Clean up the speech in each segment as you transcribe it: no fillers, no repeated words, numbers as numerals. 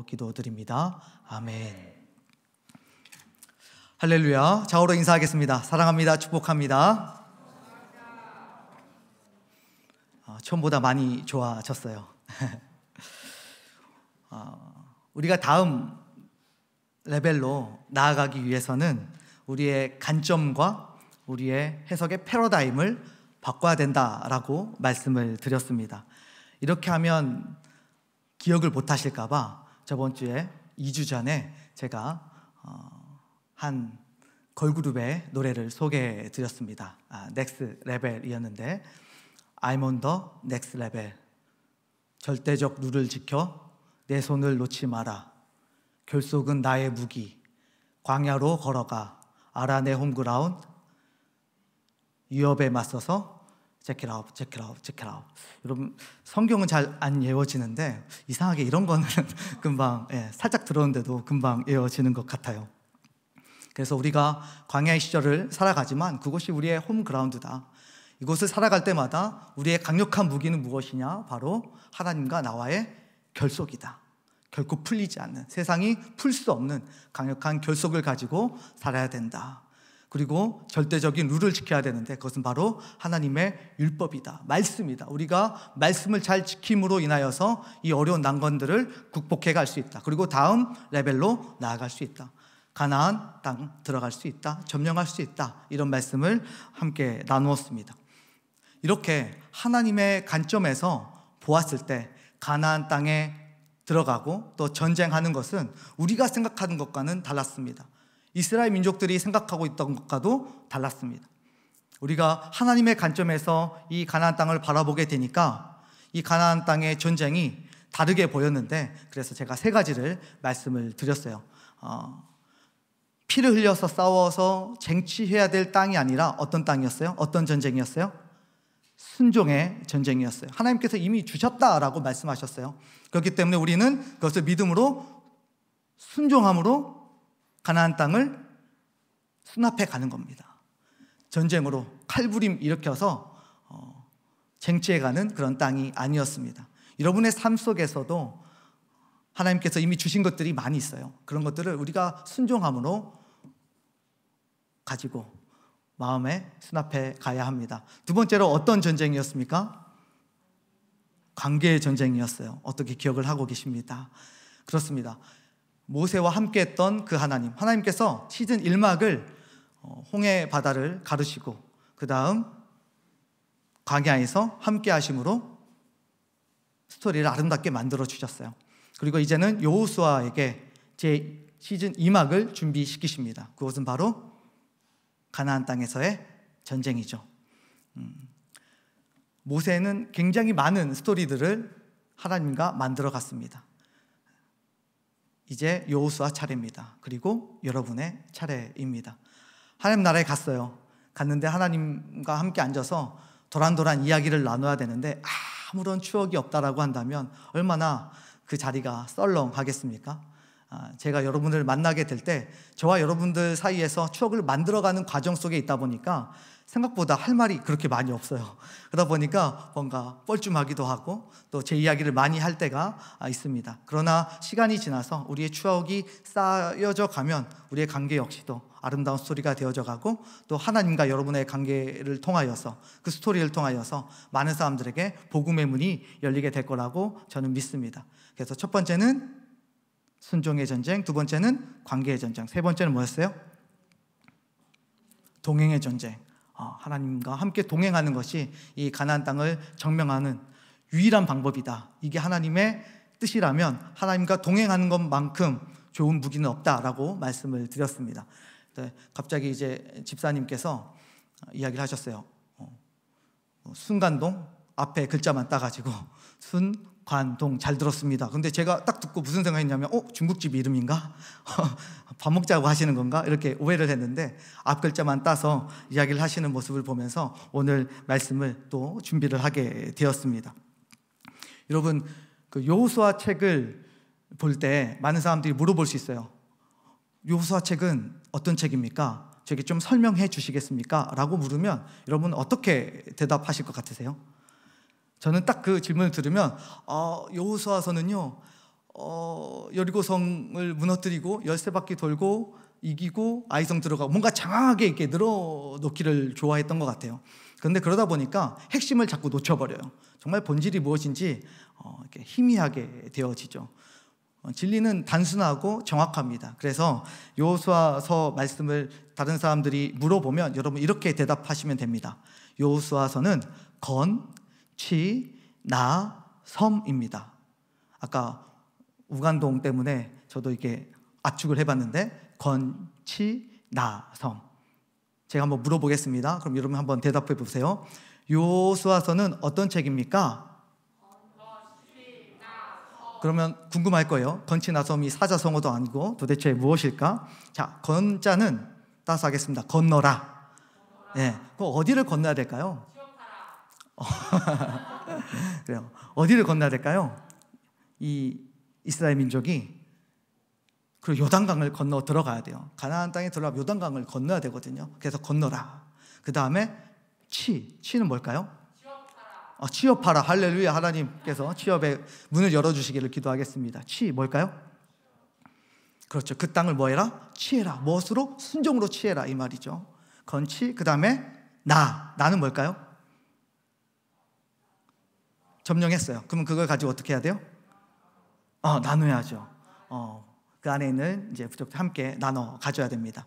기도드립니다. 아멘. 할렐루야. 좌우로 인사하겠습니다. 사랑합니다. 축복합니다. 처음보다 많이 좋아졌어요. 우리가 다음 레벨로 나아가기 위해서는 우리의 관점과 우리의 해석의 패러다임을 바꿔야 된다라고 말씀을 드렸습니다. 이렇게 하면 기억을 못 하실까 봐 저번 주에 2주 전에 제가 한 걸그룹의 노래를 소개해 드렸습니다. 넥스 레벨이었는데 I'm on the next level. 절대적 룰을 지켜 내 손을 놓지 마라. 결속은 나의 무기. 광야로 걸어가. 알아 내 홈그라운드. 위협에 맞서서 check it out, check it out, check it out. 여러분 성경은 잘 안 외워지는데 이상하게 이런 거는 금방 살짝 들었는데도 금방 외워지는 것 같아요. 그래서 우리가 광야의 시절을 살아가지만 그곳이 우리의 홈그라운드다. 이곳을 살아갈 때마다 우리의 강력한 무기는 무엇이냐? 바로 하나님과 나와의 결속이다. 결코 풀리지 않는, 세상이 풀 수 없는 강력한 결속을 가지고 살아야 된다. 그리고 절대적인 룰을 지켜야 되는데 그것은 바로 하나님의 율법이다. 말씀이다. 우리가 말씀을 잘 지킴으로 인하여서 이 어려운 난관들을 극복해 갈 수 있다. 그리고 다음 레벨로 나아갈 수 있다. 가나안 땅 들어갈 수 있다. 점령할 수 있다. 이런 말씀을 함께 나누었습니다. 이렇게 하나님의 관점에서 보았을 때 가나안 땅에 들어가고 또 전쟁하는 것은 우리가 생각하는 것과는 달랐습니다. 이스라엘 민족들이 생각하고 있던 것과도 달랐습니다. 우리가 하나님의 관점에서 이 가나안 땅을 바라보게 되니까 이 가나안 땅의 전쟁이 다르게 보였는데 그래서 제가 3가지를 말씀을 드렸어요. 피를 흘려서 싸워서 쟁취해야 될 땅이 아니라 어떤 땅이었어요? 어떤 전쟁이었어요? 순종의 전쟁이었어요. 하나님께서 이미 주셨다라고 말씀하셨어요. 그렇기 때문에 우리는 그것을 믿음으로 순종함으로 가나안 땅을 수납해 가는 겁니다. 전쟁으로 칼부림 일으켜서 쟁취해 가는 그런 땅이 아니었습니다. 여러분의 삶 속에서도 하나님께서 이미 주신 것들이 많이 있어요. 그런 것들을 우리가 순종함으로 가지고 마음에 수납해 가야 합니다. 2번째로 어떤 전쟁이었습니까? 관계의 전쟁이었어요. 어떻게 기억을 하고 계십니다? 그렇습니다. 모세와 함께 했던 그 하나님께서 시즌 1막을 홍해 바다를 가르시고 그 다음 광야에서 함께 하심으로 스토리를 아름답게 만들어 주셨어요. 그리고 이제는 여호수아에게 제 시즌 2막을 준비시키십니다. 그것은 바로 가나안 땅에서의 전쟁이죠. 모세는 굉장히 많은 스토리들을 하나님과 만들어 갔습니다. 이제 여호수아 차례입니다. 그리고 여러분의 차례입니다. 하나님 나라에 갔어요. 갔는데 하나님과 함께 앉아서 도란도란 이야기를 나눠야 되는데 아무런 추억이 없다라고 한다면 얼마나 그 자리가 썰렁하겠습니까? 제가 여러분을 만나게 될 때 저와 여러분들 사이에서 추억을 만들어가는 과정 속에 있다 보니까 생각보다 할 말이 그렇게 많이 없어요. 그러다 보니까 뭔가 뻘쭘하기도 하고 또 제 이야기를 많이 할 때가 있습니다. 그러나 시간이 지나서 우리의 추억이 쌓여져 가면 우리의 관계 역시도 아름다운 스토리가 되어져 가고 또 하나님과 여러분의 관계를 통하여서 그 스토리를 통하여서 많은 사람들에게 복음의 문이 열리게 될 거라고 저는 믿습니다. 그래서 첫 번째는 순종의 전쟁, 2번째는 관계의 전쟁, 3번째는 뭐였어요? 동행의 전쟁. 하나님과 함께 동행하는 것이 이 가나안 땅을 점령하는 유일한 방법이다. 이게 하나님의 뜻이라면 하나님과 동행하는 것만큼 좋은 무기는 없다라고 말씀을 드렸습니다. 갑자기 이제 집사님께서 이야기를 하셨어요. 순간동 앞에 글자만 따가지고 순관동 잘 들었습니다. 근데 제가 딱 듣고 무슨 생각했냐면 중국집 이름인가? 밥 먹자고 하시는 건가? 이렇게 오해를 했는데 앞 글자만 따서 이야기를 하시는 모습을 보면서 오늘 말씀을 또 준비를 하게 되었습니다. 여러분 그 여호수아 책을 볼 때 많은 사람들이 물어볼 수 있어요. 여호수아 책은 어떤 책입니까? 저에게 좀 설명해 주시겠습니까? 라고 물으면 여러분 어떻게 대답하실 것 같으세요? 저는 딱 그 질문을 들으면 여호수아서는요 여리고성을 무너뜨리고 13바퀴 돌고 이기고 아이성 들어가고 뭔가 장황하게 이렇게 늘어놓기를 좋아했던 것 같아요. 그런데 그러다 보니까 핵심을 자꾸 놓쳐버려요. 정말 본질이 무엇인지 이렇게 희미하게 되어지죠. 진리는 단순하고 정확합니다. 그래서 여호수아서 말씀을 다른 사람들이 물어보면 여러분 이렇게 대답하시면 됩니다. 여호수아서는 건, 치, 나, 섬입니다. 아까 우간동 때문에 저도 이렇게 압축을 해봤는데 건, 치, 나, 섬. 제가 한번 물어보겠습니다. 그럼 여러분 한번 대답해 보세요. 여호수아서는 어떤 책입니까? 그러면 궁금할 거예요. 건치 나섬이 사자성어도 아니고 도대체 무엇일까? 자, 건자는 따서 하겠습니다. 건너라. 네, 그럼 어디를 건너야 될까요? 그래요. 어디를 건너야 될까요? 이 이스라엘 민족이 그 요단강을 건너 들어가야 돼요. 가나안 땅에 들어가면 요단강을 건너야 되거든요. 그래서 건너라. 그 다음에 치는 뭘까요? 취업하라. 할렐루야. 하나님께서 취업의 문을 열어주시기를 기도하겠습니다. 치 뭘까요? 그렇죠. 그 땅을 뭐 해라? 취해라. 무엇으로? 순종으로 취해라 이 말이죠. 건치. 그 다음에 나는 뭘까요? 점령했어요. 그러면 그걸 가지고 어떻게 해야 돼요? 나눠야죠. 그 안에 있는 이제 부족들 함께 나눠 가져야 됩니다.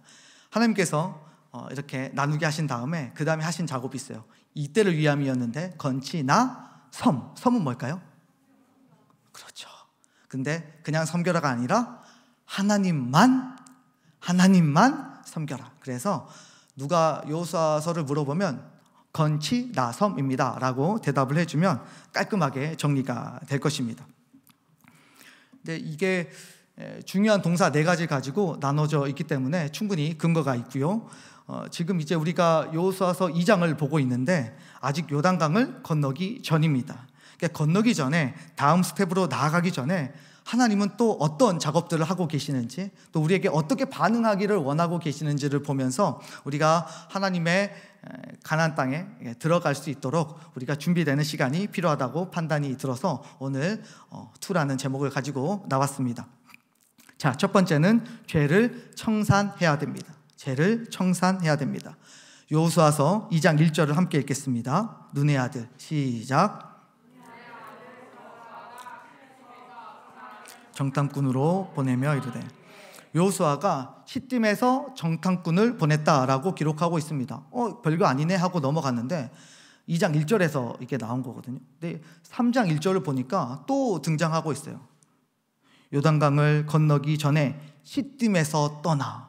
하나님께서 이렇게 나누게 하신 다음에 그 다음에 하신 작업이 있어요. 이때를 위함이었는데 건치, 나, 섬은 뭘까요? 그렇죠. 근데 그냥 섬겨라가 아니라 하나님만 섬겨라. 그래서 누가 여호수아서를 물어보면 건치, 나, 섬입니다 라고 대답을 해주면 깔끔하게 정리가 될 것입니다. 근데 이게 중요한 동사 4가지 가지고 나눠져 있기 때문에 충분히 근거가 있고요. 지금 이제 우리가 여호수아서 2장을 보고 있는데 아직 요단강을 건너기 전입니다. 그러니까 건너기 전에 다음 스텝으로 나아가기 전에 하나님은 또 어떤 작업들을 하고 계시는지 또 우리에게 어떻게 반응하기를 원하고 계시는지를 보면서 우리가 하나님의 가나안 땅에 들어갈 수 있도록 우리가 준비되는 시간이 필요하다고 판단이 들어서 오늘 투라는 제목을 가지고 나왔습니다. 자, 첫 번째는 죄를 청산해야 됩니다. 죄를 청산해야 됩니다. 여호수아서 2장 1절을 함께 읽겠습니다. 눈의 아들 시작. 정탐꾼으로 보내며 이르되. 여호수아가 시딤에서 정탐꾼을 보냈다라고 기록하고 있습니다. 별거 아니네 하고 넘어갔는데 2장 1절에서 이게 나온 거거든요. 근데 3장 1절을 보니까 또 등장하고 있어요. 요단강을 건너기 전에 시딤에서 떠나.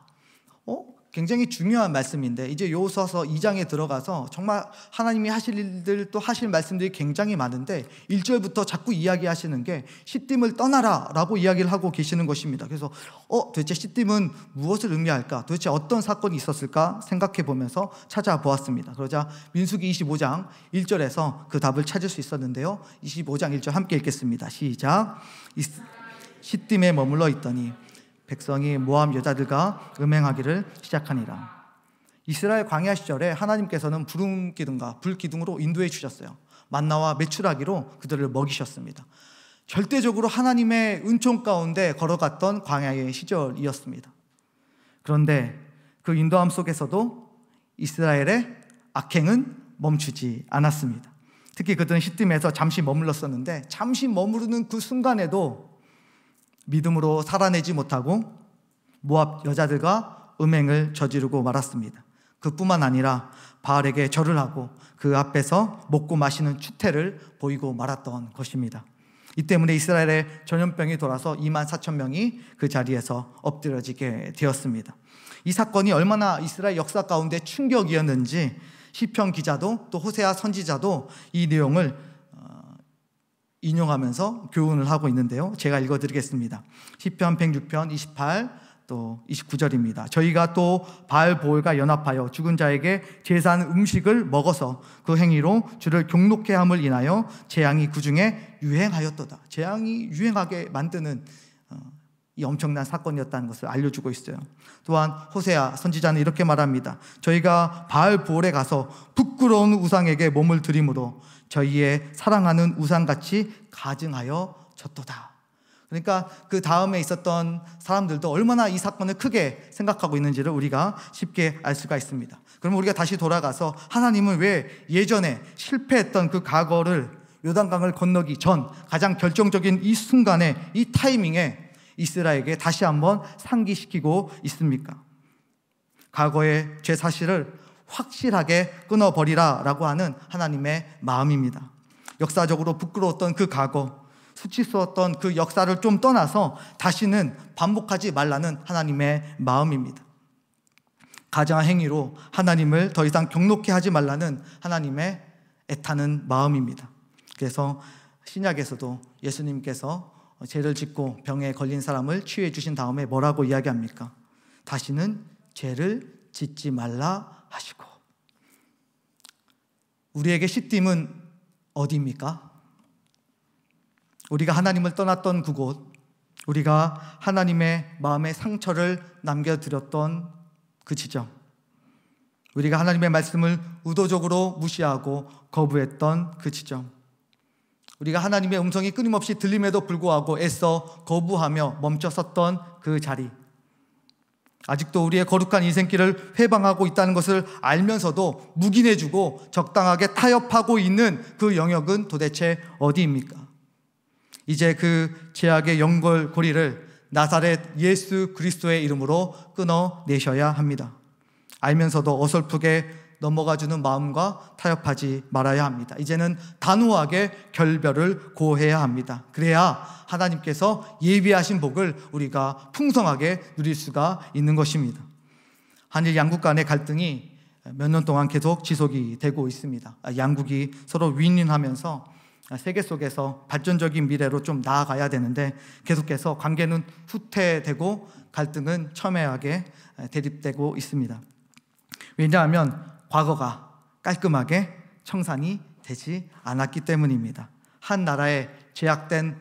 굉장히 중요한 말씀인데 이제 여호수아서 2장에 들어가서 정말 하나님이 하실 일들 또 하실 말씀들이 굉장히 많은데 1절부터 자꾸 이야기하시는 게 시딤을 떠나라 라고 이야기를 하고 계시는 것입니다. 그래서 도대체 시딤은 무엇을 의미할까? 도대체 어떤 사건이 있었을까? 생각해 보면서 찾아보았습니다. 그러자 민수기 25장 1절에서 그 답을 찾을 수 있었는데요. 25장 1절 함께 읽겠습니다. 시작. 시딤에 머물러 있더니 백성이 모압 여자들과 음행하기를 시작하니라. 이스라엘 광야 시절에 하나님께서는 구름 기둥과 불 기둥으로 인도해 주셨어요. 만나와 메추라기로 그들을 먹이셨습니다. 절대적으로 하나님의 은총 가운데 걸어갔던 광야의 시절이었습니다. 그런데 그 인도함 속에서도 이스라엘의 악행은 멈추지 않았습니다. 특히 그들은 시딤에서 잠시 머물렀었는데 잠시 머무르는 그 순간에도 믿음으로 살아내지 못하고 모압 여자들과 음행을 저지르고 말았습니다. 그뿐만 아니라 바알에게 절을 하고 그 앞에서 먹고 마시는 추태를 보이고 말았던 것입니다. 이 때문에 이스라엘에 전염병이 돌아서 24,000명이 그 자리에서 엎드려지게 되었습니다. 이 사건이 얼마나 이스라엘 역사 가운데 충격이었는지 시편 기자도 또 호세아 선지자도 이 내용을 인용하면서 교훈을 하고 있는데요. 제가 읽어드리겠습니다. 시편 106편 28 또 29절입니다. 저희가 또 바알보올과 연합하여 죽은 자에게 제사한 음식을 먹어서 그 행위로 주를 경록해 함을 인하여 재앙이 그 중에 유행하였도다. 재앙이 유행하게 만드는 이 엄청난 사건이었다는 것을 알려주고 있어요. 또한 호세아 선지자는 이렇게 말합니다. 저희가 바알보올에 가서 부끄러운 우상에게 몸을 드림으로 저희의 사랑하는 우상같이 가증하여 졌도다. 그러니까 그 다음에 있었던 사람들도 얼마나 이 사건을 크게 생각하고 있는지를 우리가 쉽게 알 수가 있습니다. 그럼 우리가 다시 돌아가서 하나님은 왜 예전에 실패했던 그 과거를 요단강을 건너기 전 가장 결정적인 이 순간에, 이 타이밍에 이스라엘에게 다시 한번 상기시키고 있습니까? 과거의 죄 사실을 확실하게 끊어버리라 라고 하는 하나님의 마음입니다. 역사적으로 부끄러웠던 그 과거, 수치스러웠던 그 역사를 좀 떠나서 다시는 반복하지 말라는 하나님의 마음입니다. 가장 행위로 하나님을 더 이상 경록케 하지 말라는 하나님의 애타는 마음입니다. 그래서 신약에서도 예수님께서 죄를 짓고 병에 걸린 사람을 치유해 주신 다음에 뭐라고 이야기합니까? 다시는 죄를 짓지 말라 하시고. 우리에게 시딤은 어디입니까? 우리가 하나님을 떠났던 그곳, 우리가 하나님의 마음에 상처를 남겨드렸던 그 지점, 우리가 하나님의 말씀을 의도적으로 무시하고 거부했던 그 지점, 우리가 하나님의 음성이 끊임없이 들림에도 불구하고 애써 거부하며 멈춰섰던 그 자리, 아직도 우리의 거룩한 인생길을 회방하고 있다는 것을 알면서도 묵인해주고 적당하게 타협하고 있는 그 영역은 도대체 어디입니까? 이제 그 죄악의 연결고리를 나사렛 예수 그리스도의 이름으로 끊어내셔야 합니다. 알면서도 어설프게 넘어가주는 마음과 타협하지 말아야 합니다. 이제는 단호하게 결별을 고해야 합니다. 그래야 하나님께서 예비하신 복을 우리가 풍성하게 누릴 수가 있는 것입니다. 한일 양국 간의 갈등이 몇 년 동안 계속 지속이 되고 있습니다. 양국이 서로 윈윈하면서 세계 속에서 발전적인 미래로 좀 나아가야 되는데 계속해서 관계는 후퇴되고 갈등은 첨예하게 대립되고 있습니다. 왜냐하면 과거가 깔끔하게 청산이 되지 않았기 때문입니다. 한 나라의 죄악된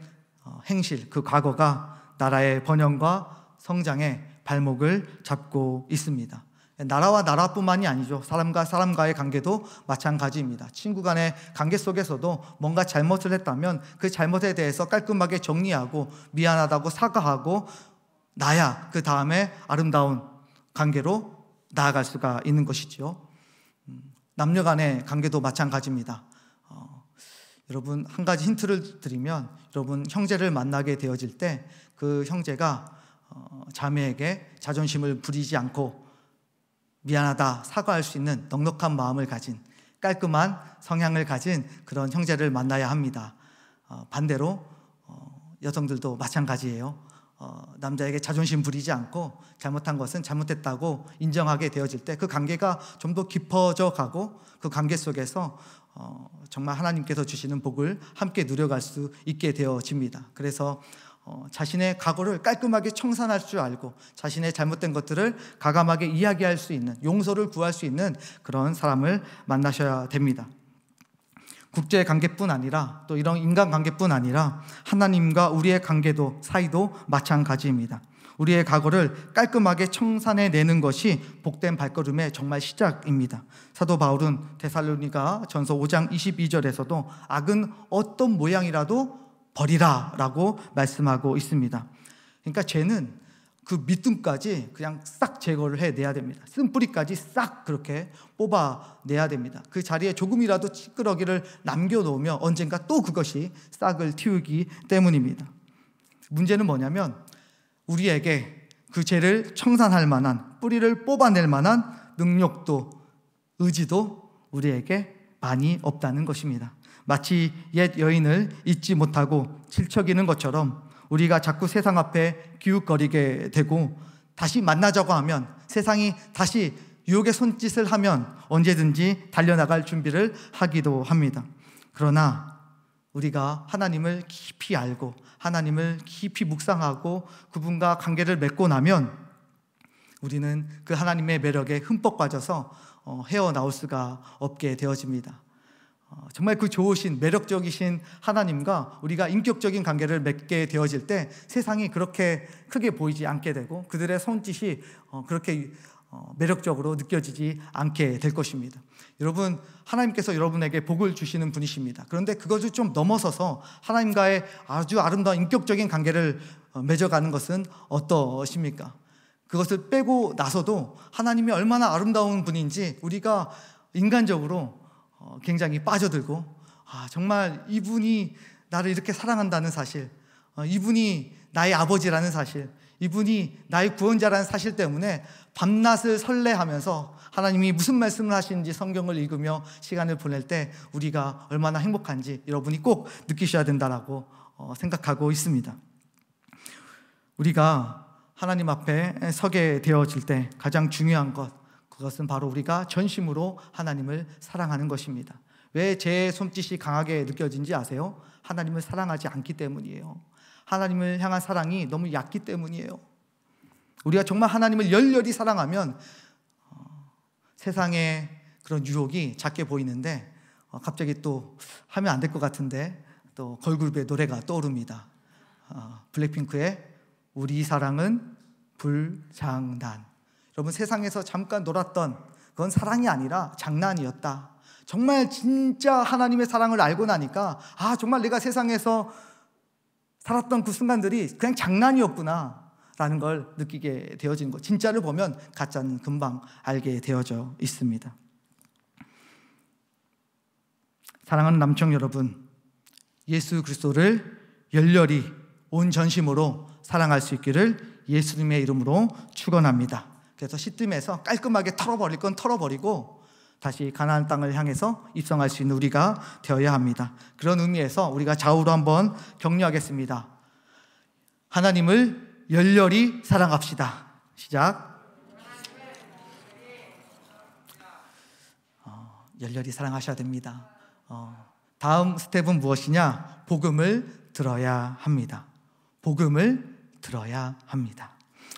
행실, 그 과거가 나라의 번영과 성장의 발목을 잡고 있습니다. 나라와 나라뿐만이 아니죠. 사람과 사람과의 관계도 마찬가지입니다. 친구 간의 관계 속에서도 뭔가 잘못을 했다면 그 잘못에 대해서 깔끔하게 정리하고 미안하다고 사과하고 나야 그 다음에 아름다운 관계로 나아갈 수가 있는 것이죠. 남녀 간의 관계도 마찬가지입니다. 여러분, 한 가지 힌트를 드리면, 여러분 형제를 만나게 되어질 때 그 형제가 자매에게 자존심을 부리지 않고 미안하다 사과할 수 있는 넉넉한 마음을 가진, 깔끔한 성향을 가진 그런 형제를 만나야 합니다. 반대로 여성들도 마찬가지예요. 남자에게 자존심 부리지 않고 잘못한 것은 잘못했다고 인정하게 되어질 때 그 관계가 좀 더 깊어져 가고 그 관계 속에서 정말 하나님께서 주시는 복을 함께 누려갈 수 있게 되어집니다. 그래서 자신의 과거를 깔끔하게 청산할 줄 알고 자신의 잘못된 것들을 과감하게 이야기할 수 있는, 용서를 구할 수 있는 그런 사람을 만나셔야 됩니다. 국제 관계뿐 아니라 또 이런 인간 관계뿐 아니라 하나님과 우리의 관계도, 사이도 마찬가지입니다. 우리의 과거를 깔끔하게 청산해내는 것이 복된 발걸음의 정말 시작입니다. 사도 바울은 데살로니가 전서 5장 22절에서도 악은 어떤 모양이라도 버리라 라고 말씀하고 있습니다. 그러니까 죄는 그 밑둥까지 그냥 싹 제거를 해내야 됩니다. 쓴뿌리까지 싹 그렇게 뽑아내야 됩니다. 그 자리에 조금이라도 찌끄러기를 남겨놓으면 언젠가 또 그것이 싹을 틔우기 때문입니다. 문제는 뭐냐면 우리에게 그 죄를 청산할 만한, 뿌리를 뽑아낼 만한 능력도 의지도 우리에게 많이 없다는 것입니다. 마치 옛 여인을 잊지 못하고 질척이는 것처럼 우리가 자꾸 세상 앞에 기웃거리게 되고 다시 만나자고 하면, 세상이 다시 유혹의 손짓을 하면 언제든지 달려나갈 준비를 하기도 합니다. 그러나 우리가 하나님을 깊이 알고 하나님을 깊이 묵상하고 그분과 관계를 맺고 나면 우리는 그 하나님의 매력에 흠뻑 빠져서 헤어나올 수가 없게 되어집니다. 정말 그 좋으신, 매력적이신 하나님과 우리가 인격적인 관계를 맺게 되어질 때 세상이 그렇게 크게 보이지 않게 되고 그들의 손짓이 그렇게 매력적으로 느껴지지 않게 될 것입니다. 여러분, 하나님께서 여러분에게 복을 주시는 분이십니다. 그런데 그것을 좀 넘어서서 하나님과의 아주 아름다운 인격적인 관계를 맺어가는 것은 어떠십니까? 그것을 빼고 나서도 하나님이 얼마나 아름다운 분인지 우리가 인간적으로 굉장히 빠져들고, 정말 이분이 나를 이렇게 사랑한다는 사실, 이분이 나의 아버지라는 사실, 이분이 나의 구원자라는 사실 때문에 밤낮을 설레하면서 하나님이 무슨 말씀을 하시는지 성경을 읽으며 시간을 보낼 때 우리가 얼마나 행복한지 여러분이 꼭 느끼셔야 된다라고 생각하고 있습니다. 우리가 하나님 앞에 서게 되어질 때 가장 중요한 것, 그것은 바로 우리가 전심으로 하나님을 사랑하는 것입니다. 왜 제 손짓이 강하게 느껴진지 아세요? 하나님을 사랑하지 않기 때문이에요. 하나님을 향한 사랑이 너무 얕기 때문이에요. 우리가 정말 하나님을 열렬히 사랑하면 세상의 그런 유혹이 작게 보이는데, 갑자기 또 하면 안 될 것 같은데 또 걸그룹의 노래가 떠오릅니다. 블랙핑크의 우리 사랑은 불장난. 여러분, 세상에서 잠깐 놀았던 그건 사랑이 아니라 장난이었다. 정말 진짜 하나님의 사랑을 알고 나니까 정말 내가 세상에서 살았던 그 순간들이 그냥 장난이었구나 라는 걸 느끼게 되어진 것. 진짜를 보면 가짜는 금방 알게 되어져 있습니다. 사랑하는 남청 여러분, 예수 그리스도를 열렬히 온 전심으로 사랑할 수 있기를 예수님의 이름으로 축원합니다. 그래서 시뜸에서 깔끔하게 털어버릴 건 털어버리고 다시 가나안 땅을 향해서 입성할 수 있는 우리가 되어야 합니다. 그런 의미에서 우리가 좌우로 한번 격려하겠습니다. 하나님을 열렬히 사랑합시다. 시작. 열렬히 사랑하셔야 됩니다. 다음 스텝은 무엇이냐? 복음을 들어야 합니다. 복음을 들어야 합니다.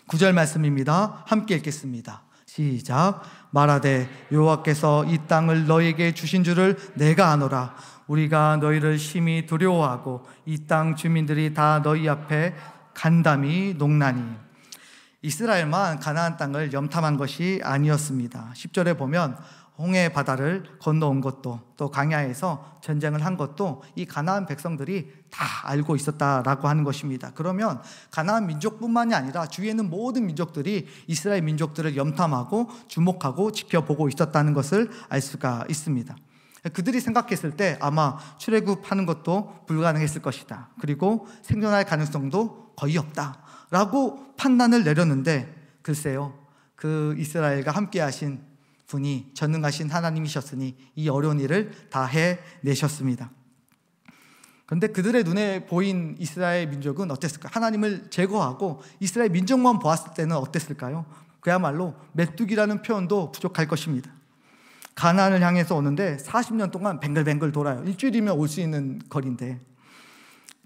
9절 말씀입니다. 함께 읽겠습니다. 시작. 말하되 여호와께서 이 땅을 너에게 주신 줄을 내가 아노라. 우리가 너희를 심히 두려워하고 이 땅 주민들이 다 너희 앞에 간담이 녹나니. 이스라엘만 가나안 땅을 염탐한 것이 아니었습니다. 10절에 보면 홍해 바다를 건너온 것도, 또 광야에서 전쟁을 한 것도 이 가나안 백성들이 다 알고 있었다라고 하는 것입니다. 그러면 가나안 민족뿐만이 아니라 주위에 있는 모든 민족들이 이스라엘 민족들을 염탐하고 주목하고 지켜보고 있었다는 것을 알 수가 있습니다. 그들이 생각했을 때 아마 출애굽하는 것도 불가능했을 것이다. 그리고 생존할 가능성도 거의 없다라고 판단을 내렸는데, 글쎄요, 그 이스라엘과 함께 하신 분이 전능하신 하나님이셨으니 이 어려운 일을 다 해내셨습니다. 그런데 그들의 눈에 보인 이스라엘 민족은 어땠을까요? 하나님을 제거하고 이스라엘 민족만 보았을 때는 어땠을까요? 그야말로 메뚜기라는 표현도 부족할 것입니다. 가나안을 향해서 오는데 40년 동안 뱅글뱅글 돌아요. 일주일이면 올 수 있는 거리인데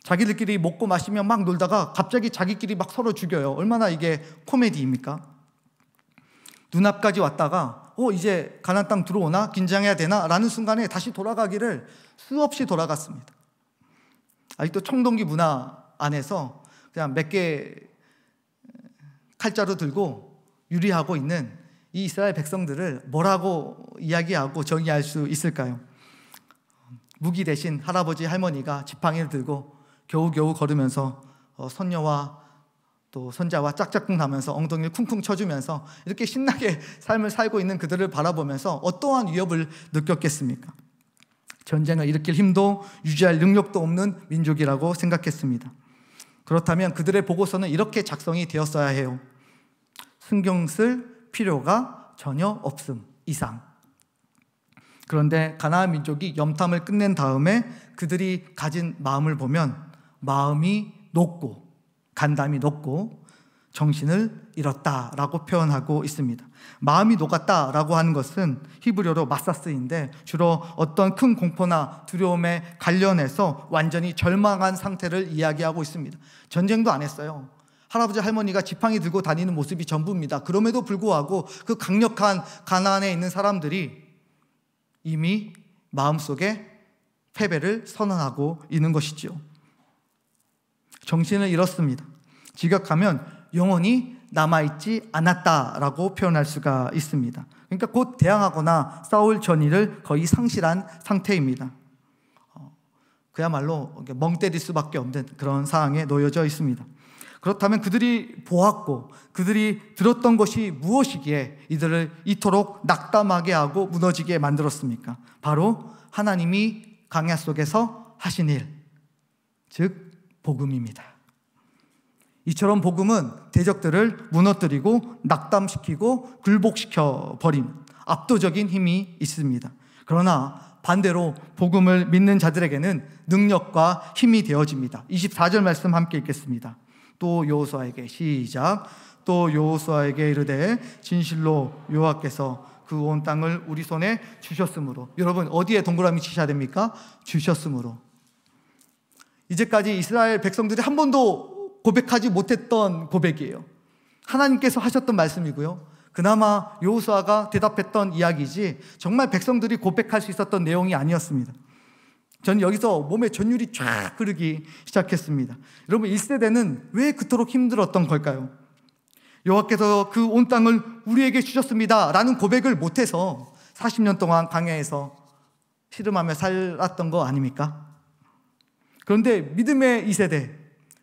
자기들끼리 먹고 마시며 막 놀다가 갑자기 자기끼리 막 서로 죽여요. 얼마나 이게 코미디입니까? 눈앞까지 왔다가 이제 가나안 땅 들어오나? 긴장해야 되나? 라는 순간에 다시 돌아가기를 수없이 돌아갔습니다. 아직도 청동기 문화 안에서 그냥 몇 개 칼자루 들고 유리하고 있는 이 이스라엘 백성들을 뭐라고 이야기하고 정의할 수 있을까요? 무기 대신 할아버지 할머니가 지팡이를 들고 겨우겨우 걸으면서 손녀와 또 손자와 짝짝꿍 하면서 엉덩이를 쿵쿵 쳐주면서 이렇게 신나게 삶을 살고 있는 그들을 바라보면서 어떠한 위협을 느꼈겠습니까? 전쟁을 일으킬 힘도 유지할 능력도 없는 민족이라고 생각했습니다. 그렇다면 그들의 보고서는 이렇게 작성이 되었어야 해요. 신경 쓸 필요가 전혀 없음 이상. 그런데 가나안 민족이 염탐을 끝낸 다음에 그들이 가진 마음을 보면 마음이 녹고 간담이 녹고 정신을 잃었다라고 표현하고 있습니다. 마음이 녹았다라고 하는 것은 히브리어로 마사스인데 주로 어떤 큰 공포나 두려움에 관련해서 완전히 절망한 상태를 이야기하고 있습니다. 전쟁도 안 했어요. 할아버지 할머니가 지팡이 들고 다니는 모습이 전부입니다. 그럼에도 불구하고 그 강력한 가나안에 있는 사람들이 이미 마음속에 패배를 선언하고 있는 것이죠. 정신을 잃었습니다. 지각하면 영원히 남아있지 않았다라고 표현할 수가 있습니다. 그러니까 곧 대항하거나 싸울 전의를 거의 상실한 상태입니다. 그야말로 멍 때릴 수밖에 없는 그런 상황에 놓여져 있습니다. 그렇다면 그들이 보았고 그들이 들었던 것이 무엇이기에 이들을 이토록 낙담하게 하고 무너지게 만들었습니까? 바로 하나님이 광야 속에서 하신 일, 즉 복음입니다. 이처럼 복음은 대적들을 무너뜨리고 낙담시키고 굴복시켜 버린 압도적인 힘이 있습니다. 그러나 반대로 복음을 믿는 자들에게는 능력과 힘이 되어집니다. 24절 말씀 함께 읽겠습니다. 또 여호수아에게 시작. 또 여호수아에게 이르되 진실로 여호와께서 그 온 땅을 우리 손에 주셨으므로. 여러분 어디에 동그라미 치셔야 됩니까? 주셨으므로. 이제까지 이스라엘 백성들이 한 번도 고백하지 못했던 고백이에요. 하나님께서 하셨던 말씀이고요. 그나마 여호수아가 대답했던 이야기지 정말 백성들이 고백할 수 있었던 내용이 아니었습니다. 저는 여기서 몸에 전율이 쫙 흐르기 시작했습니다. 여러분 1세대는 왜 그토록 힘들었던 걸까요? 여호와께서 그 온 땅을 우리에게 주셨습니다 라는 고백을 못해서 40년 동안 광야에서 씨름하며 살았던 거 아닙니까? 그런데 믿음의 2세대,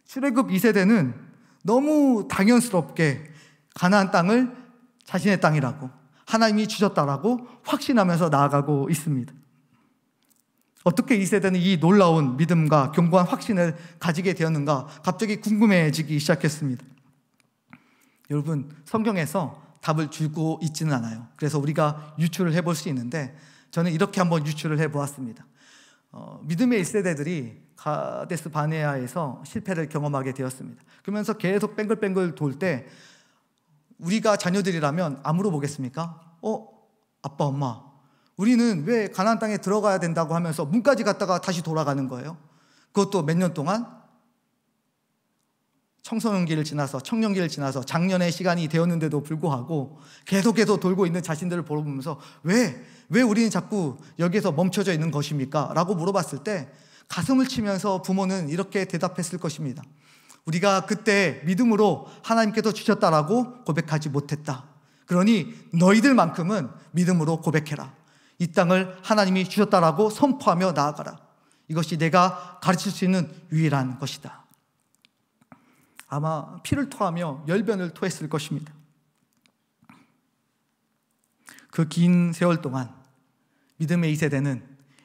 출애굽 2세대는 너무 당연스럽게 가나안 땅을 자신의 땅이라고, 하나님이 주셨다라고 확신하면서 나아가고 있습니다. 어떻게 이 세대는 이 놀라운 믿음과 견고한 확신을 가지게 되었는가 갑자기 궁금해지기 시작했습니다. 여러분 성경에서 답을 주고 있지는 않아요. 그래서 우리가 유추를 해볼 수 있는데 저는 이렇게 한번 유추를 해보았습니다. 믿음의 1세대들이 가데스 바네아에서 실패를 경험하게 되었습니다. 그러면서 계속 뱅글뱅글 돌 때 우리가 자녀들이라면 안 물어보겠습니까? 아빠 엄마 우리는 왜 가나안 땅에 들어가야 된다고 하면서 문까지 갔다가 다시 돌아가는 거예요? 그것도 몇 년 동안 청소년기를 지나서 청년기를 지나서 작년의 시간이 되었는데도 불구하고 계속해서 돌고 있는 자신들을 보면서 왜 우리는 자꾸 여기에서 멈춰져 있는 것입니까? 라고 물어봤을 때 가슴을 치면서 부모는 이렇게 대답했을 것입니다. 우리가 그때 믿음으로 하나님께서 주셨다라고 고백하지 못했다. 그러니 너희들만큼은 믿음으로 고백해라. 이 땅을 하나님이 주셨다라고 선포하며 나아가라. 이것이 내가 가르칠 수 있는 유일한 것이다. 아마 피를 토하며 열변을 토했을 것입니다. 그 긴 세월 동안 믿음의 2세대는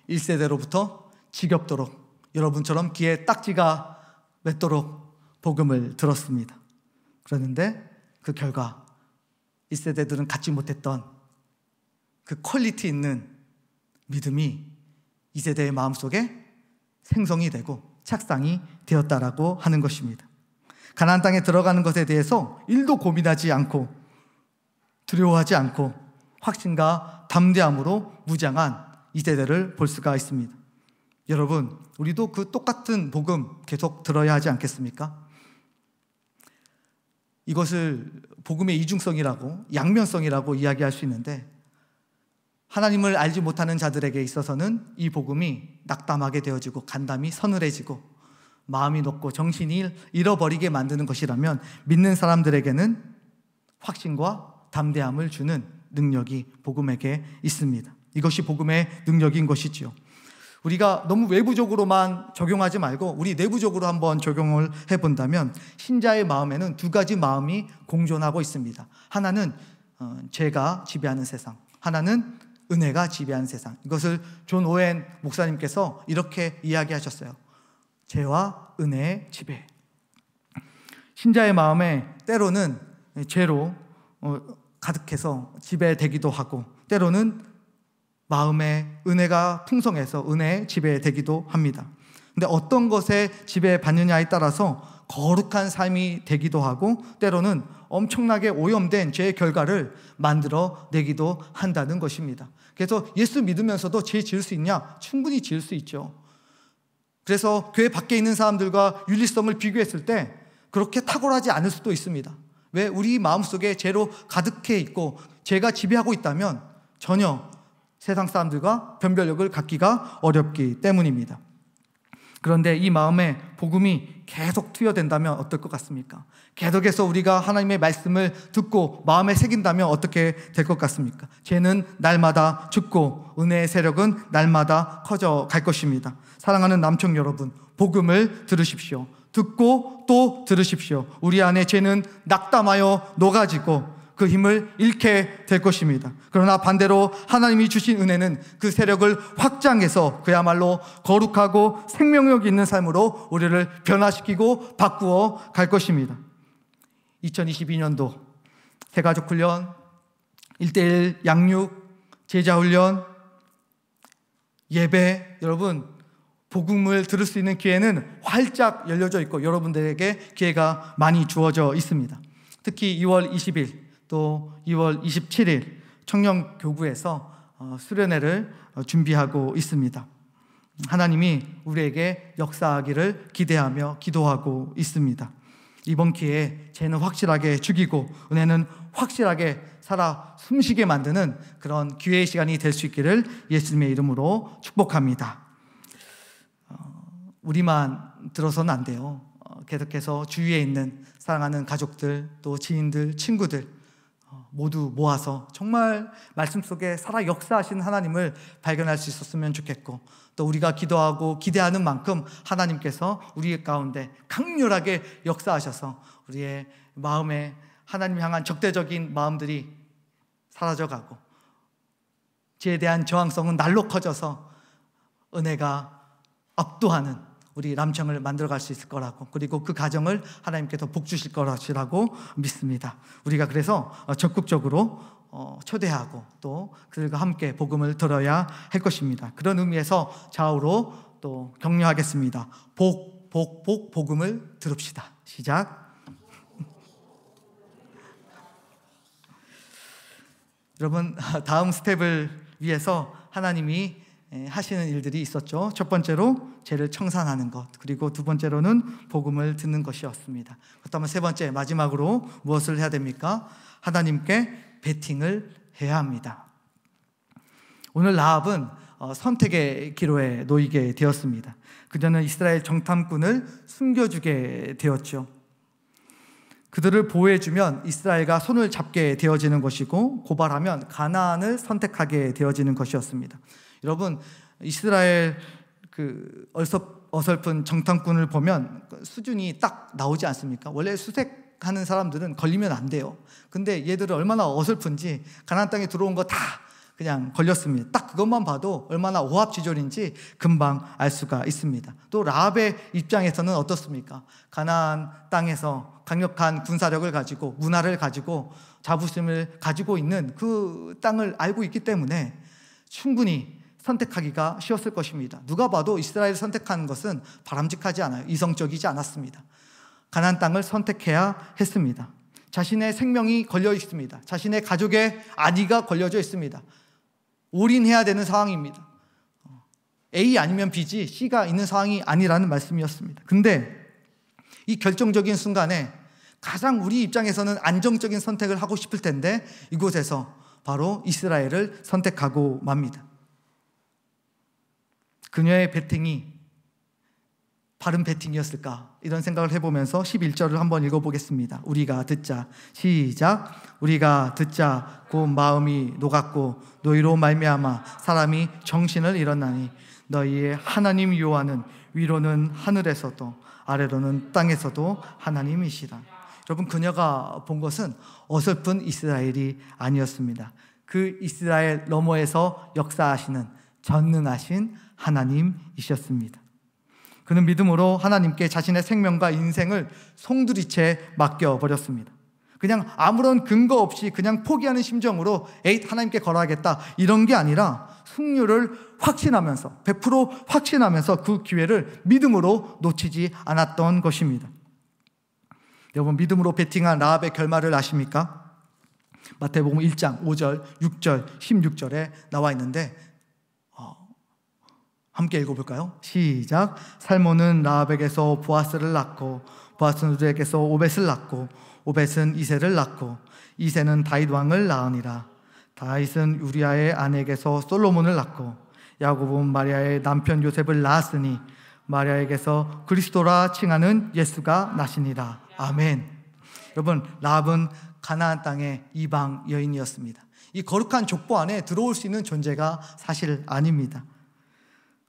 1세대로부터 지겹도록 여러분처럼 귀에 딱지가 맺도록 복음을 들었습니다. 그랬는데 그 결과 1세대들은 갖지 못했던 그 퀄리티 있는 믿음이 2세대의 마음속에 생성이 되고 착상이 되었다라고 하는 것입니다. 가나안 땅에 들어가는 것에 대해서 1도 고민하지 않고 두려워하지 않고 확신과 담대함으로 무장한 2세대를 볼 수가 있습니다. 여러분 우리도 그 똑같은 복음 계속 들어야 하지 않겠습니까? 이것을 복음의 이중성이라고 양면성이라고 이야기할 수 있는데 하나님을 알지 못하는 자들에게 있어서는 이 복음이 낙담하게 되어지고 간담이 서늘해지고 마음이 녹고 정신이 잃어버리게 만드는 것이라면 믿는 사람들에게는 확신과 담대함을 주는 능력이 복음에게 있습니다. 이것이 복음의 능력인 것이지요. 우리가 너무 외부적으로만 적용하지 말고 우리 내부적으로 한번 적용을 해본다면 신자의 마음에는 두 가지 마음이 공존하고 있습니다. 하나는 죄가 지배하는 세상, 하나는 은혜가 지배하는 세상. 이것을 존 오웬 목사님께서 이렇게 이야기하셨어요. 죄와 은혜의 지배. 신자의 마음에 때로는 죄로 가득해서 지배되기도 하고 때로는 마음에 은혜가 풍성해서 은혜의 지배되기도 합니다. 근데 어떤 것에 지배받느냐에 따라서 거룩한 삶이 되기도 하고 때로는 엄청나게 오염된 죄의 결과를 만들어내기도 한다는 것입니다. 그래서 예수 믿으면서도 죄 지을 수 있냐? 충분히 지을 수 있죠. 그래서 교회 밖에 있는 사람들과 윤리성을 비교했을 때 그렇게 탁월하지 않을 수도 있습니다. 왜? 우리 마음속에 죄로 가득해 있고 죄가 지배하고 있다면 전혀 세상 사람들과 변별력을 갖기가 어렵기 때문입니다. 그런데 이 마음에 복음이 계속 투여된다면 어떨 것 같습니까? 계속해서 우리가 하나님의 말씀을 듣고 마음에 새긴다면 어떻게 될 것 같습니까? 죄는 날마다 죽고 은혜의 세력은 날마다 커져 갈 것입니다. 사랑하는 남청 여러분, 복음을 들으십시오. 듣고 또 들으십시오. 우리 안에 죄는 낙담하여 녹아지고 그 힘을 잃게 될 것입니다. 그러나 반대로 하나님이 주신 은혜는 그 세력을 확장해서 그야말로 거룩하고 생명력 있는 삶으로 우리를 변화시키고 바꾸어 갈 것입니다. 2022년도 새가족 훈련, 1:1 양육, 제자 훈련, 예배, 여러분 복음을 들을 수 있는 기회는 활짝 열려져 있고 여러분들에게 기회가 많이 주어져 있습니다. 특히 2월 20일 또 2월 27일 청년교구에서 수련회를 준비하고 있습니다. 하나님이 우리에게 역사하기를 기대하며 기도하고 있습니다. 이번 기회에 죄는 확실하게 죽이고 은혜는 확실하게 살아 숨쉬게 만드는 그런 기회의 시간이 될 수 있기를 예수님의 이름으로 축복합니다. 우리만 들어서는 안 돼요. 계속해서 주위에 있는 사랑하는 가족들, 또 지인들, 친구들 모두 모아서 정말 말씀 속에 살아 역사하신 하나님을 발견할 수 있었으면 좋겠고, 또 우리가 기도하고 기대하는 만큼 하나님께서 우리 가운데 강렬하게 역사하셔서 우리의 마음에 하나님 향한 적대적인 마음들이 사라져가고 죄에 대한 저항성은 날로 커져서 은혜가 압도하는 우리 남청을 만들어갈 수 있을 거라고, 그리고 그 가정을 하나님께서 복 주실 거라고 믿습니다. 우리가 그래서 적극적으로 초대하고 또 그들과 함께 복음을 들어야 할 것입니다. 그런 의미에서 좌우로 또 격려하겠습니다. 복음을 들읍시다. 시작. 여러분, 다음 스텝을 위해서 하나님이 하시는 일들이 있었죠. 첫 번째로 죄를 청산하는 것, 그리고 두 번째로는 복음을 듣는 것이었습니다. 그렇다면 세 번째, 마지막으로 무엇을 해야 됩니까? 하나님께 베팅을 해야 합니다. 오늘 라합은 선택의 기로에 놓이게 되었습니다. 그녀는 이스라엘 정탐꾼을 숨겨주게 되었죠. 그들을 보호해주면 이스라엘과 손을 잡게 되어지는 것이고, 고발하면 가나안을 선택하게 되어지는 것이었습니다. 여러분, 이스라엘 어설픈 정탐꾼을 보면 수준이 딱 나오지 않습니까? 원래 수색하는 사람들은 걸리면 안 돼요. 근데 얘들은 얼마나 어설픈지 가나안 땅에 들어온 거 다 그냥 걸렸습니다. 딱 그것만 봐도 얼마나 오합지졸인지 금방 알 수가 있습니다. 또 라합의 입장에서는 어떻습니까? 가나안 땅에서 강력한 군사력을 가지고 문화를 가지고 자부심을 가지고 있는 그 땅을 알고 있기 때문에 충분히 선택하기가 쉬웠을 것입니다. 누가 봐도 이스라엘을 선택하는 것은 바람직하지 않아요. 이성적이지 않았습니다. 가나안 땅을 선택해야 했습니다. 자신의 생명이 걸려 있습니다. 자신의 가족의 안위가 걸려져 있습니다. 올인해야 되는 상황입니다. A 아니면 B지 C가 있는 상황이 아니라는 말씀이었습니다. 근데 이 결정적인 순간에 가장 우리 입장에서는 안정적인 선택을 하고 싶을 텐데 이곳에서 바로 이스라엘을 선택하고 맙니다. 그녀의 베팅이 바른 베팅이었을까? 이런 생각을 해보면서 11절을 한번 읽어보겠습니다. 우리가 듣자. 시작. 우리가 듣자. 곧 마음이 녹았고 너희로 말미암아 사람이 정신을 잃었나니 너희의 하나님 여호와는 위로는 하늘에서도 아래로는 땅에서도 하나님이시라. 여러분, 그녀가 본 것은 어설픈 이스라엘이 아니었습니다. 그 이스라엘 너머에서 역사하시는 전능하신 하나님이셨습니다. 그는 믿음으로 하나님께 자신의 생명과 인생을 송두리째 맡겨버렸습니다. 그냥 아무런 근거 없이 그냥 포기하는 심정으로 하나님께 걸어야겠다 이런 게 아니라 승률을 확신하면서 100% 확신하면서 그 기회를 믿음으로 놓치지 않았던 것입니다. 여러분, 믿음으로 베팅한 라합의 결말을 아십니까? 마태복음 1장 5절, 6절, 16절에 나와 있는데 함께 읽어볼까요? 시작. 살몬은 라합에게서 보아스를 낳고 보아스는 루드에게서 오벳을 낳고 오벳은 이새를 낳고 이새는 다윗 왕을 낳으니라. 다윗은 우리아의 아내에게서 솔로몬을 낳고 야곱은 마리아의 남편 요셉을 낳았으니 마리아에게서 그리스도라 칭하는 예수가 나시니라. 아멘. 여러분, 라합은 가나안 땅의 이방 여인이었습니다. 이 거룩한 족보 안에 들어올 수 있는 존재가 사실 아닙니다.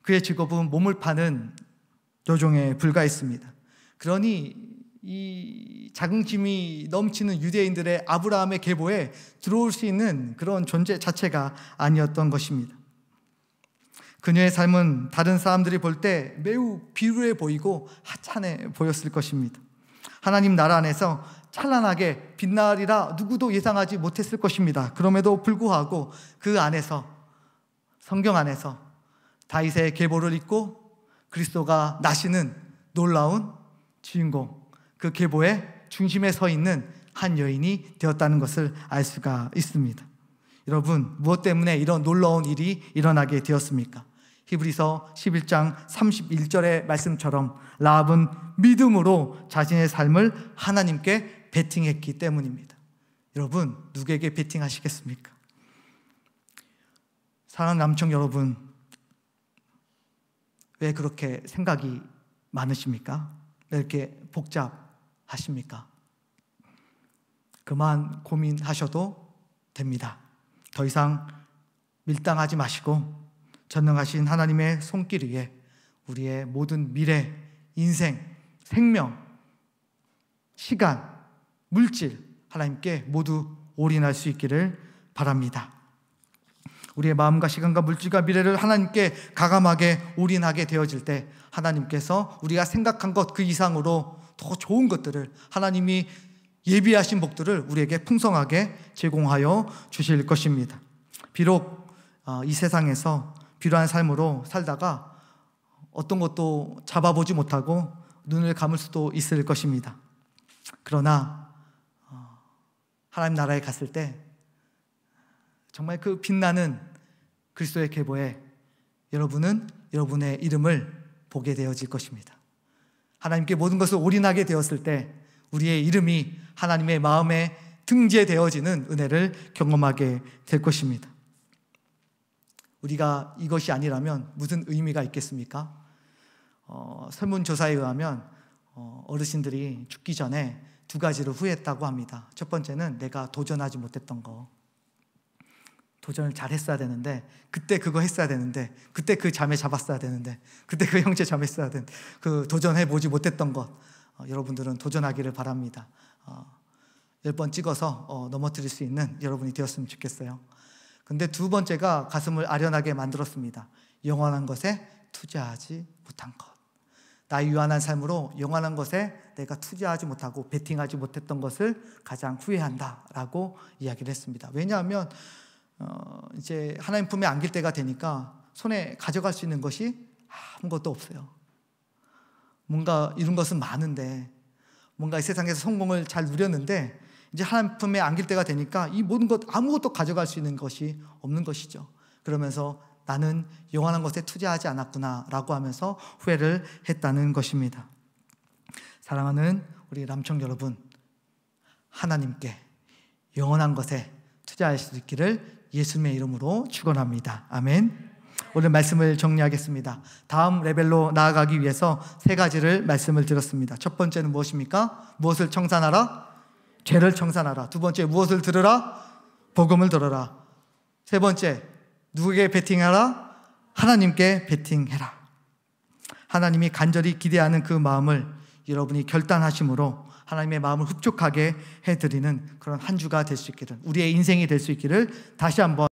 그의 직업은 몸을 파는 여종에 불과했습니다. 그러니 이 자긍심이 넘치는 유대인들의 아브라함의 계보에 들어올 수 있는 그런 존재 자체가 아니었던 것입니다. 그녀의 삶은 다른 사람들이 볼 때 매우 비루해 보이고 하찮아 보였을 것입니다. 하나님 나라 안에서 찬란하게 빛나리라 누구도 예상하지 못했을 것입니다. 그럼에도 불구하고 그 안에서, 성경 안에서 다윗의 계보를 잇고 그리스도가 나시는 놀라운 주인공, 그 계보의 중심에 서 있는 한 여인이 되었다는 것을 알 수가 있습니다. 여러분, 무엇 때문에 이런 놀라운 일이 일어나게 되었습니까? 히브리서 11장 31절의 말씀처럼 라합은 믿음으로 자신의 삶을 하나님께 베팅했기 때문입니다. 여러분, 누구에게 베팅하시겠습니까? 사랑하는 남청 여러분, 왜 그렇게 생각이 많으십니까? 왜 이렇게 복잡하십니까? 그만 고민하셔도 됩니다. 더 이상 밀당하지 마시고 전능하신 하나님의 손길 위에 우리의 모든 미래, 인생, 생명, 시간, 물질 하나님께 모두 올인할 수 있기를 바랍니다. 우리의 마음과 시간과 물질과 미래를 하나님께 가감하게 올인하게 되어질 때 하나님께서 우리가 생각한 것 그 이상으로 더 좋은 것들을, 하나님이 예비하신 복들을 우리에게 풍성하게 제공하여 주실 것입니다. 비록 이 세상에서 비루한 삶으로 살다가 어떤 것도 잡아보지 못하고 눈을 감을 수도 있을 것입니다. 그러나 하나님 나라에 갔을 때 정말 그 빛나는 그리스도의 계보에 여러분은 여러분의 이름을 보게 되어질 것입니다. 하나님께 모든 것을 올인하게 되었을 때 우리의 이름이 하나님의 마음에 등재되어지는 은혜를 경험하게 될 것입니다. 우리가 이것이 아니라면 무슨 의미가 있겠습니까? 설문조사에 의하면 어르신들이 죽기 전에 두 가지를 후회했다고 합니다. 첫 번째는 내가 도전하지 못했던 거, 도전을 잘 했어야 되는데, 그때 그거 했어야 되는데, 그때 그 자매 잡았어야 되는데, 그때 그 형제 자매 했어야 되는데, 그 도전해보지 못했던 것, 여러분들은 도전하기를 바랍니다. 10번 찍어서 넘어뜨릴 수 있는 여러분이 되었으면 좋겠어요. 근데 두 번째가 가슴을 아련하게 만들었습니다. 영원한 것에 투자하지 못한 것. 나의 유한한 삶으로 영원한 것에 내가 투자하지 못하고 베팅하지 못했던 것을 가장 후회한다라고 이야기를 했습니다. 왜냐하면 이제 하나님 품에 안길 때가 되니까 손에 가져갈 수 있는 것이 아무것도 없어요. 뭔가 이룬 것은 많은데, 뭔가 이 세상에서 성공을 잘 누렸는데 이제 하나님 품에 안길 때가 되니까 이 모든 것 아무것도 가져갈 수 있는 것이 없는 것이죠. 그러면서 나는 영원한 것에 투자하지 않았구나 라고 하면서 후회를 했다는 것입니다. 사랑하는 우리 남청 여러분, 하나님께 영원한 것에 투자할 수 있기를 예수님의 이름으로 축원합니다. 아멘. 오늘 말씀을 정리하겠습니다. 다음 레벨로 나아가기 위해서 세 가지를 말씀을 드렸습니다. 첫 번째는 무엇입니까? 무엇을 청산하라? 죄를 청산하라. 두 번째, 무엇을 들으라? 복음을 들어라. 세 번째, 누구에게 베팅하라? 하나님께 베팅해라. 하나님이 간절히 기대하는 그 마음을 여러분이 결단하심으로 하나님의 마음을 흡족하게 해드리는 그런 한 주가 될 수 있기를, 우리의 인생이 될 수 있기를 다시 한번